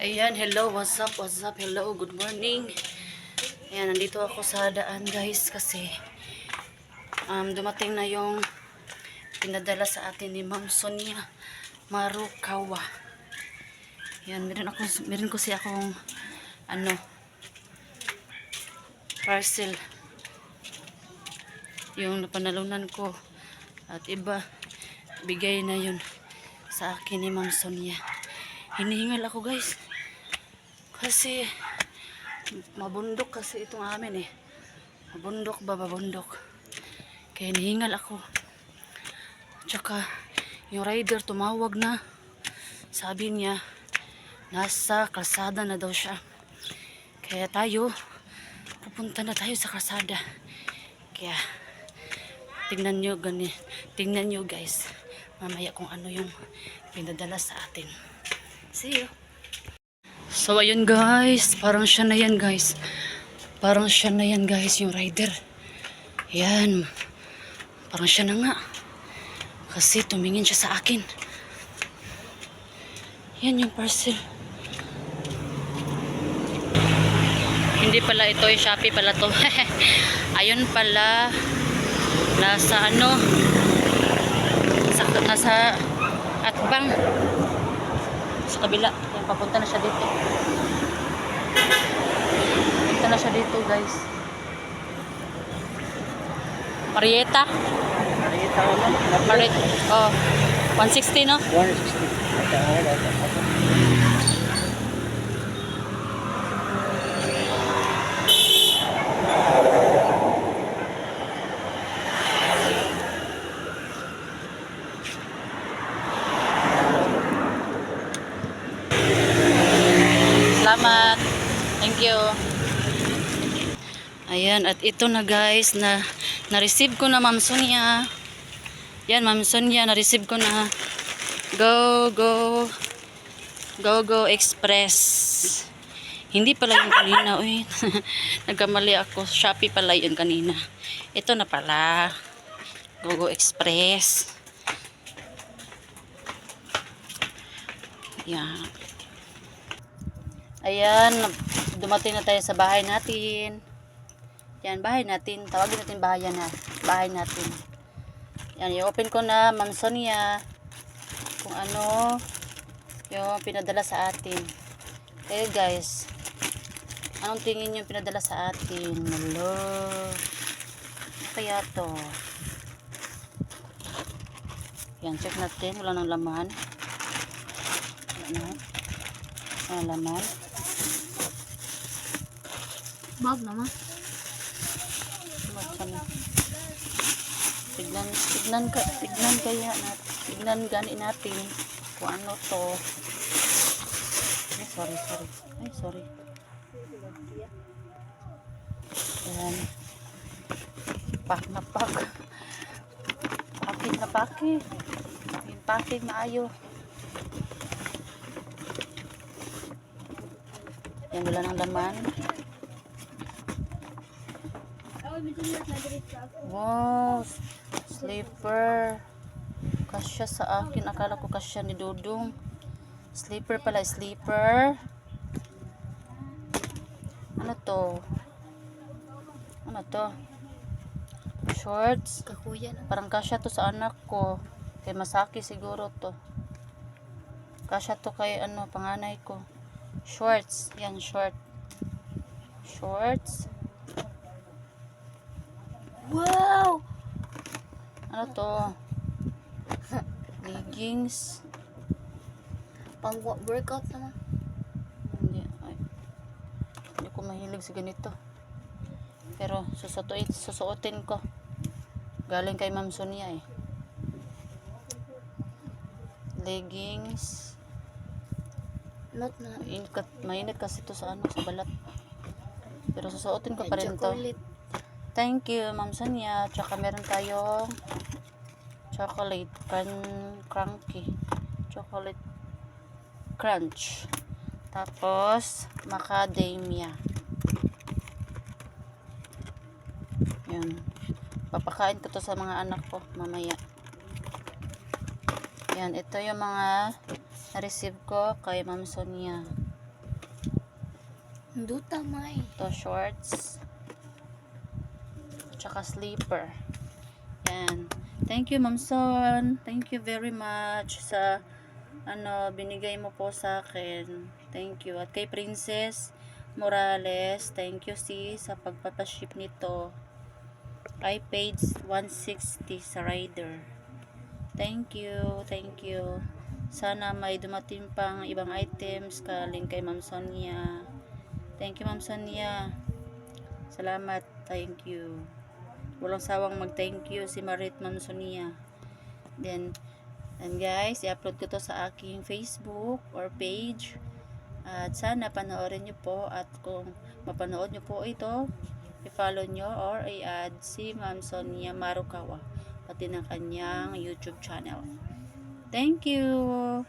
Ayan, hello, what's up, hello, good morning. Ayan, nandito ako sa daan guys kasi dumating na yung pinadala sa atin ni Ma'am Sonia Marukawa. Ayan, meron ko siya akong parcel yung napanalunan ko at iba bigay na yun sa akin ni Ma'am Sonia. Hinihingal ako guys kasi mabundok kasi itong amin eh. Mabundok. Kaya hinihingal ako. Tsaka yung rider tumawag na. Sabi niya nasa kalsada na daw siya. Kaya pupunta na tayo sa kalsada. Kaya tingnan nyo guys mamaya kung ano yung pinadala sa atin. See you. So ayun guys, parang siya na yan guys yung rider. Yan, parang siya na nga kasi tumingin siya sa akin. Yan yung parcel. Hindi pala ito, yung Shopee pala to. Ayun pala, nasa nasa Atbang sa kabila. Yan, papunta na siya dito guys. Marietta, oh, 160 no? 160. Salamat. Thank you. Ayan, at ito na guys na-receive ko na Ma'am Sonia. Yan, Ma'am Sonia, na-receive ko na. Go Express. Hindi pala yung kanina, uy. Nagkamali ako. Shopee pala yun kanina. Ito na pala. Go Express. Yan. Ayan, dumating na tayo sa bahay natin. Yan, bahay natin. Tawagin natin bahay natin. Yan, i-open ko na Ma'am Sonia kung ano yung pinadala sa atin. Eh guys, anong tingin yung pinadala sa atin? Hello. Ano kaya to? Yan, check natin. Wala nang laman. Wala laman. Bag naman. Tignan gani natin kung ano to. Ay, sorry. Ayan. Pak na pak. Paki. Yung packing maayo. Yan, wala ng laman. Wow, slipper. Kasya sa akin. Akala ko kasya ni Dudong. Slipper pala, slipper. Ano to? Shorts. Kakuya na. Parang kasya to sa anak ko. Kay Masaki siguro to. Kasya to kay panganay ko. Shorts. Yan, shorts. Wow! Ano to? Leggings. Pang workout naman. Hindi ko mahilig sa ganito. Pero susuotin ko. Galing kay Ma'am Sonia eh. Leggings. Not na. Mainit kasi to sa balat. Pero susuotin ko pa rin to. Chocolate. Thank you, Ma'am Sonia. Tsaka meron tayong chocolate chocolate crunch. Tapos macadamia. Yan. Papakain ko to sa mga anak ko mamaya. Yan, ito yung mga na-receive ko kay Ma'am Sonia. Duta may. Ito, shorts. Tsaka slipper. Yan. Thank you, Ma'am Son. Thank you very much sa binigay mo po sa akin. Thank you. At kay Princess Morales, thank you sis sa pagpapaship nito. I paid 160 sa rider. Thank you. Thank you. Sana may dumating pang ibang items galing kay Ma'am Sonia. Thank you, Ma'am Sonia. Salamat. Thank you. Walang sawang mag-thank you si Marit Ma'am Sonia. Then, and guys, i-upload ko to sa aking Facebook or page. At sana panoorin nyo po. At kung mapanood nyo po ito, i-follow nyo or i-add si Ma'am Sonia Marukawa pati ng kanyang YouTube channel. Thank you!